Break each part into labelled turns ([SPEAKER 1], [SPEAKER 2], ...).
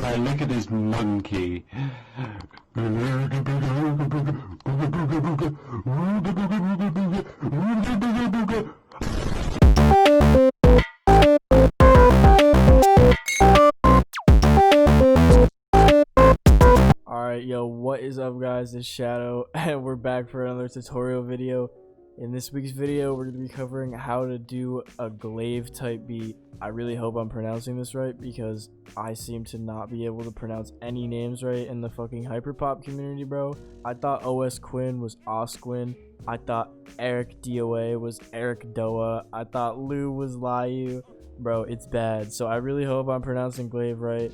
[SPEAKER 1] Alright, look at this monkey.
[SPEAKER 2] Alright, yo, what is up guys, it's Shadow, and we're back for another tutorial video. In this week's video, we're going to be covering how to do a Glaive type beat. I really hope I'm pronouncing this right, because I seem to not be able to pronounce any names right in the fucking hyperpop community, bro. I thought OS Quinn was Osquin. I thought Eric DOA was Eric Doa. I thought Lou was Liu. Bro, it's bad. So I really hope I'm pronouncing Glaive right.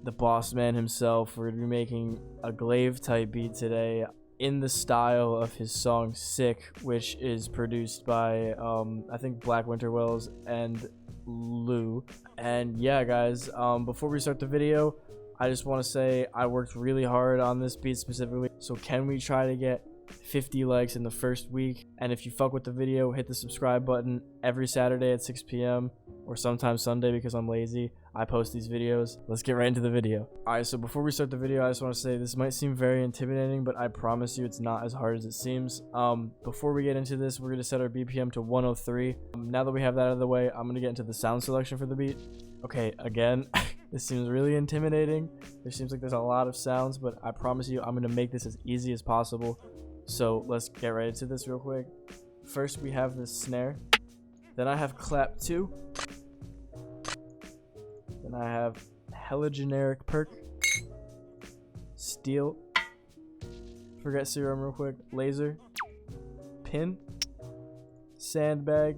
[SPEAKER 2] The boss man himself. We're going to be making a Glaive type beat today in the style of his song Sick, which is produced by I think Black Winterwells and Lou. And yeah guys, before we start the video, I just want to say I worked really hard on this beat specifically, so can we try to get 50 likes in the first week? And if you fuck with the video, hit the subscribe button. Every Saturday at 6 p.m. or sometimes Sunday, because I'm lazy, I post these videos. Let's get right into the video. Alright, so before we start the video, I just want to say this might seem very intimidating, but I promise you it's not as hard as it seems. Before we get into this, we're going to set our BPM to 103. Now that we have that out of the way, I'm going to get into the sound selection for the beat. Okay, again, this seems really intimidating. There seems like there's a lot of sounds, but I promise you I'm going to make this as easy as possible. So let's get right into this real quick. First, we have the snare. Then I have clap 2. Then I have hella generic perk, steel, forget serum real quick, laser, pin, sandbag,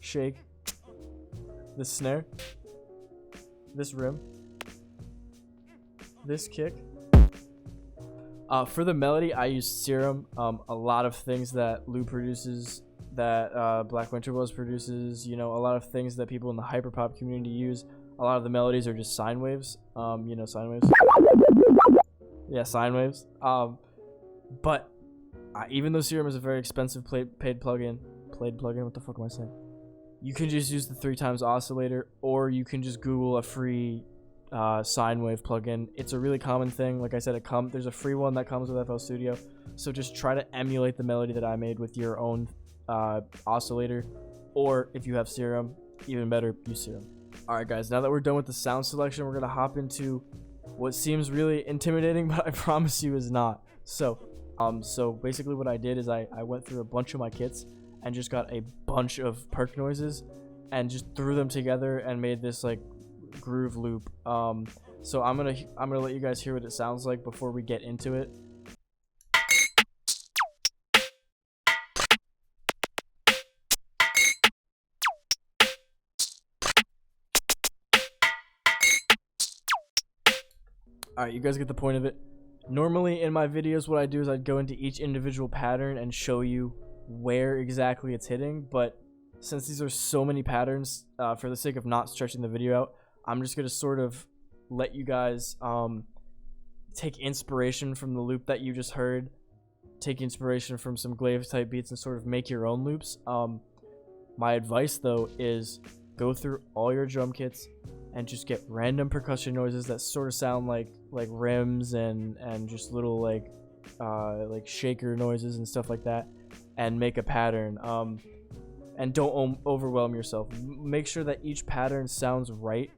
[SPEAKER 2] shake, the snare, this rim, this kick. For the melody, I use serum. A lot of things that Lou produces, that Black Winterwells produces, you know, a lot of things that people in the hyperpop community use. A lot of the melodies are just sine waves. You know, sine waves. Yeah, sine waves. But even though serum is a very expensive paid plugin, what the fuck am I saying? You can just use the 3x oscillator, or you can just Google a free sine wave plugin. It's a really common thing. Like I said, there's a free one that comes with FL Studio. So just try to emulate the melody that I made with your own oscillator, or if you have serum, even better, use serum. Alright guys, now that we're done with the sound selection, we're gonna hop into what seems really intimidating, but I promise you is not. So basically what I did is I went through a bunch of my kits and just got a bunch of perk noises and just threw them together and made this like groove loop. So I'm gonna let you guys hear what it sounds like before we get into it. Alright, you guys get the point of it. Normally in my videos, what I do is I'd go into each individual pattern and show you where exactly it's hitting, but since these are so many patterns, for the sake of not stretching the video out, I'm just going to sort of let you guys take inspiration from the loop that you just heard, take inspiration from some Glaive type beats, and sort of make your own loops. My advice though is go through all your drum kits and just get random percussion noises that sort of sound like rims and just little like shaker noises and stuff like that, and make a pattern. And don't overwhelm yourself. Make sure that each pattern sounds right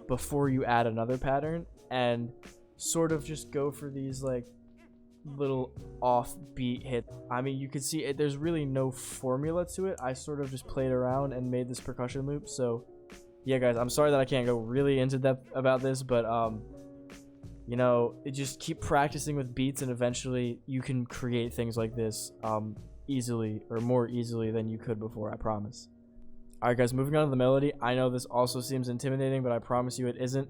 [SPEAKER 2] before you add another pattern, and sort of just go for these like little offbeat hits. I mean, you can see it, there's really no formula to it. I sort of just played around and made this percussion loop. So yeah guys, I'm sorry that I can't go really into depth about this, but you know, just keep practicing with beats, and eventually you can create things like this easily, or more easily than you could before, I promise. Alright guys, moving on to the melody. I know this also seems intimidating, but I promise you it isn't.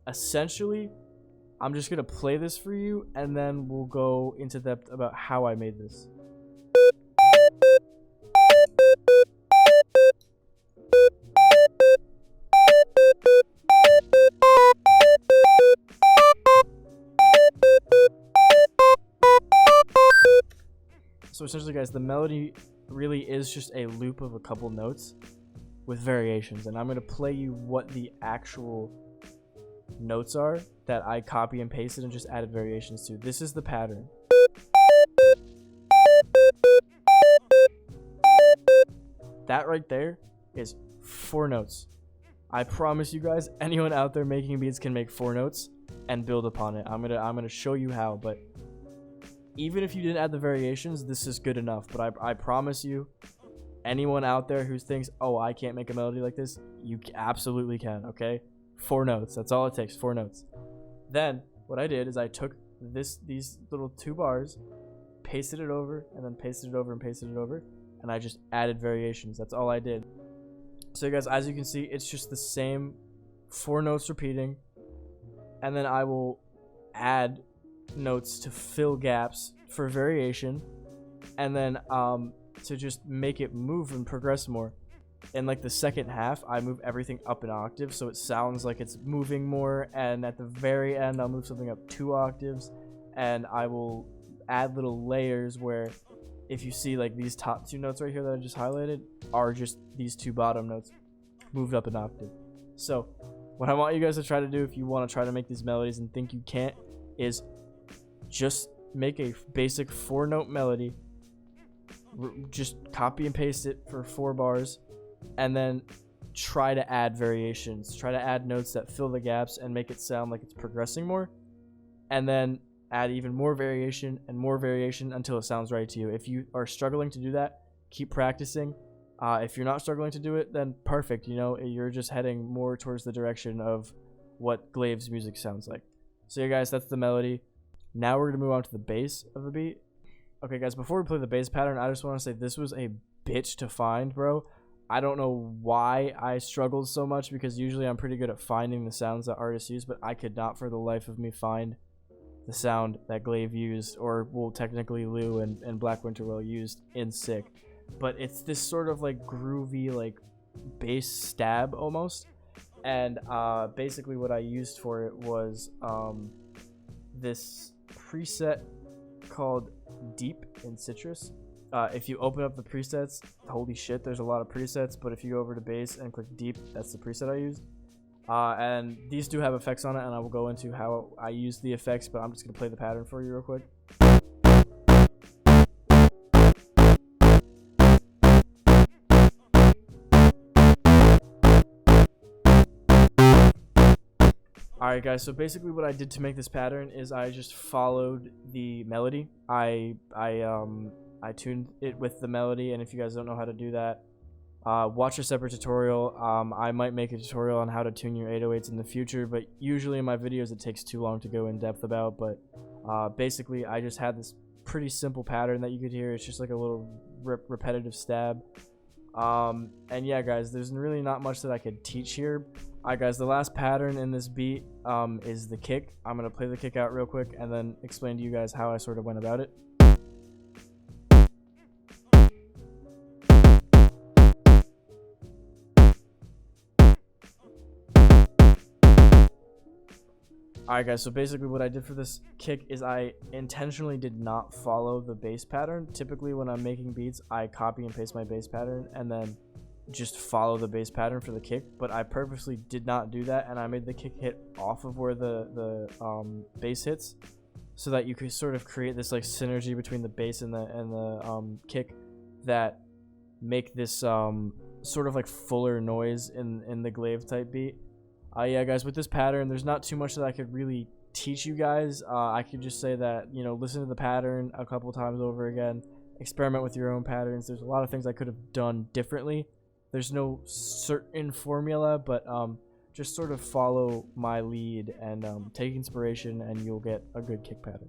[SPEAKER 2] Essentially, I'm just gonna play this for you, and then we'll go into depth about how I made this. So essentially guys, the melody really is just a loop of a couple notes with variations, and I'm going to play you what the actual notes are that I copy and pasted and just added variations to. This is the pattern. That right there is 4 notes. I promise you guys, anyone out there making beats can make 4 notes and build upon it. I'm gonna show you how, but even if you didn't add the variations, this is good enough. But I promise you, anyone out there who thinks, oh, I can't make a melody like this, you absolutely can, okay? 4 notes, that's all it takes, 4 notes. Then what I did is I took these little 2 bars, pasted it over, and then pasted it over and pasted it over, and I just added variations. That's all I did. So you guys, as you can see, it's just the same 4 notes repeating, and then I will add notes to fill gaps for variation, and then to just make it move and progress more. In like the second half, I move everything up an octave so it sounds like it's moving more, and at the very end I'll move something up 2 octaves, and I will add little layers where if you see like these top 2 notes right here that I just highlighted are just these 2 bottom notes moved up an octave. So what I want you guys to try to do if you want to try to make these melodies and think you can't is just make a basic 4-note melody, just copy and paste it for 4 bars, and then try to add variations, try to add notes that fill the gaps and make it sound like it's progressing more, and then add even more variation and more variation until it sounds right to you. If you are struggling to do that, keep practicing. If you're not struggling to do it, then perfect, you know, you're just heading more towards the direction of what Glaive's music sounds like. So yeah guys, that's the melody. Now we're gonna move on to the bass of the beat. Okay guys, before we play the bass pattern, I just want to say this was a bitch to find, bro. I don't know why I struggled so much, because usually I'm pretty good at finding the sounds that artists use, but I could not for the life of me find the sound that Glaive used, or well, technically Lou and Black Winterwell used in Sick. But it's this sort of like groovy like bass stab almost, and basically what I used for it was this preset called Deep in Citrus. If you open up the presets, holy shit, there's a lot of presets, but if you go over to bass and click Deep, that's the preset I used. And these do have effects on it, and I will go into how I use the effects, but I'm just going to play the pattern for you real quick. Alright guys, so basically what I did to make this pattern is I just followed the melody. I tuned it with the melody, and if you guys don't know how to do that, watch a separate tutorial. I might make a tutorial on how to tune your 808s in the future, but usually in my videos it takes too long to go in depth about. But basically I just had this pretty simple pattern that you could hear. It's just like a little repetitive stab. And yeah guys, there's really not much that I could teach here. Alright guys, the last pattern in this beat is the kick. I'm going to play the kick out real quick and then explain to you guys how I sort of went about it. Alright guys, so basically what I did for this kick is I intentionally did not follow the bass pattern. Typically when I'm making beats, I copy and paste my bass pattern and then just follow the bass pattern for the kick, but I purposely did not do that, and I made the kick hit off of where the bass hits, so that you could sort of create this like synergy between the bass and the kick that make this sort of like fuller noise in the Glaive type beat. Yeah guys, with this pattern there's not too much that I could really teach you guys. I could just say that, you know, listen to the pattern a couple times over again, experiment with your own patterns. There's a lot of things I could have done differently. There's no certain formula, but just sort of follow my lead and take inspiration, and you'll get a good kick pattern.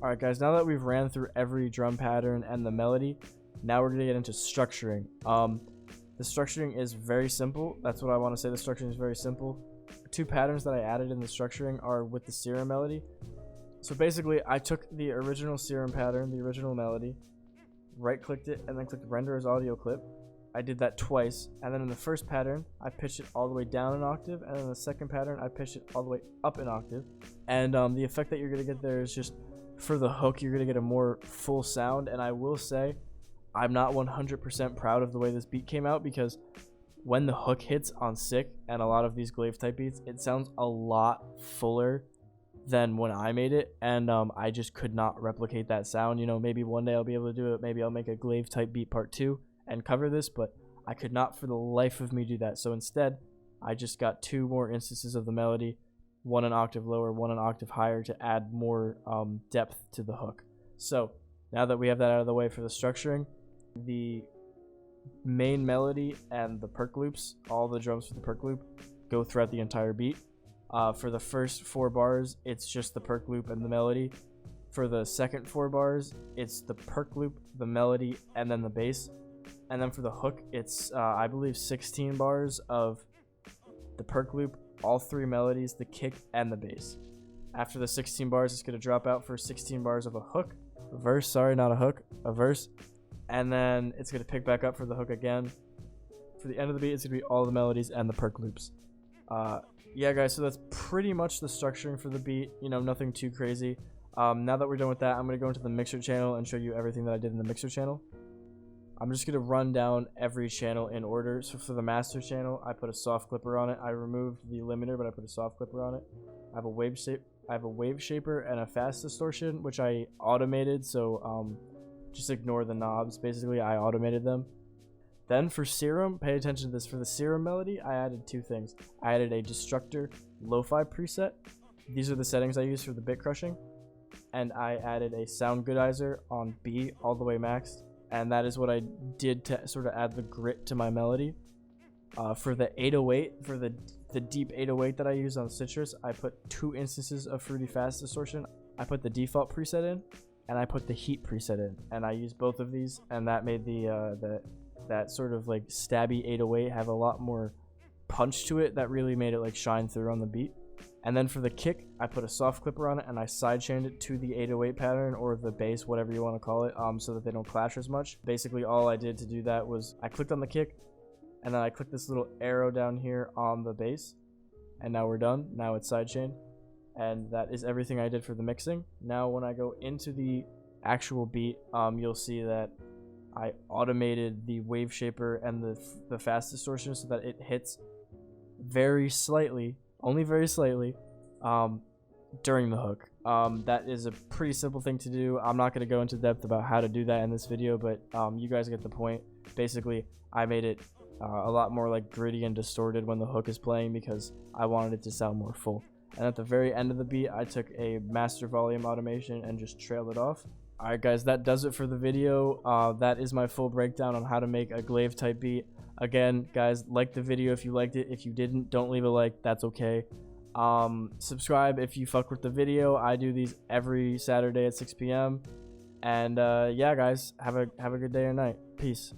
[SPEAKER 2] Alright guys, now that we've ran through every drum pattern and the melody, now we're going to get into structuring. The structuring is very simple. That's what I want to say. The structuring is very simple. The 2 patterns that I added in the structuring are with the Serum melody. So basically, I took the original Serum pattern, the original melody, right-clicked it, and then clicked Render as Audio Clip. I did that twice, and then in the first pattern I pitched it all the way down an octave, and in the second pattern I pitched it all the way up an octave. And the effect that you're gonna get there is just for the hook, you're gonna get a more full sound. And I will say, I'm not 100% proud of the way this beat came out, because when the hook hits on sick and a lot of these Glaive type beats, it sounds a lot fuller than when I made it, and I just could not replicate that sound. You know, maybe one day I'll be able to do it. Maybe I'll make a Glaive type beat part 2 and cover this, but I could not for the life of me do that. So instead, I just got 2 more instances of the melody, one an octave lower, one an octave higher, to add more depth to the hook. So now that we have that out of the way for the structuring, the main melody and the perk loops, all the drums for the perk loop, go throughout the entire beat. For the first 4 bars, it's just the perk loop and the melody. For the second 4 bars, it's the perk loop, the melody, and then the bass. And then for the hook, it's I believe 16 bars of the perk loop, all 3 melodies, the kick, and the bass. After the 16 bars, it's going to drop out for 16 bars of a hook, a verse, sorry, not a hook, a verse. And then it's going to pick back up for the hook again. For the end of the beat, it's going to be all the melodies and the perk loops. Yeah, guys, so that's pretty much the structuring for the beat. You know, nothing too crazy. Now that we're done with that, I'm going to go into the mixer channel and show you everything that I did in the mixer channel. I'm just going to run down every channel in order. So for the master channel, I put a soft clipper on it. I removed the limiter, but I put a soft clipper on it. I have a wave shaper and a fast distortion, which I automated. So just ignore the knobs. Basically, I automated them. Then for serum, pay attention to this. For the serum melody, I added 2 things. I added a destructor lo-fi preset. These are the settings I use for the bit crushing. And I added a sound goodizer on B all the way maxed. And that is what I did to sort of add the grit to my melody. For the 808, for the deep 808 that I use on Citrus, I put 2 instances of Fruity Fast Distortion. I put the default preset in, and I put the heat preset in. And I used both of these, and that made that sort of like stabby 808 have a lot more punch to it. That really made it like shine through on the beat. And then for the kick, I put a soft clipper on it and I sidechained it to the 808 pattern, or the bass, whatever you want to call it, so that they don't clash as much. Basically, all I did to do that was I clicked on the kick, and then I clicked this little arrow down here on the bass, and now we're done. Now it's sidechained, and that is everything I did for the mixing. Now when I go into the actual beat, you'll see that I automated the wave shaper and the fast distortion so that it hits very slightly, only very slightly, during the hook. That is a pretty simple thing to do. I'm not going to go into depth about how to do that in this video, but you guys get the point. Basically, I made it a lot more like gritty and distorted when the hook is playing because I wanted it to sound more full. And at the very end of the beat, I took a master volume automation and just trailed it off. Alright guys, that does it for the video. That is my full breakdown on how to make a Glaive type beat. Again, guys, like the video if you liked it. If you didn't, don't leave a like. That's okay. Subscribe if you fuck with the video. I do these every Saturday at 6 p.m. And yeah, guys, have a good day or night. Peace.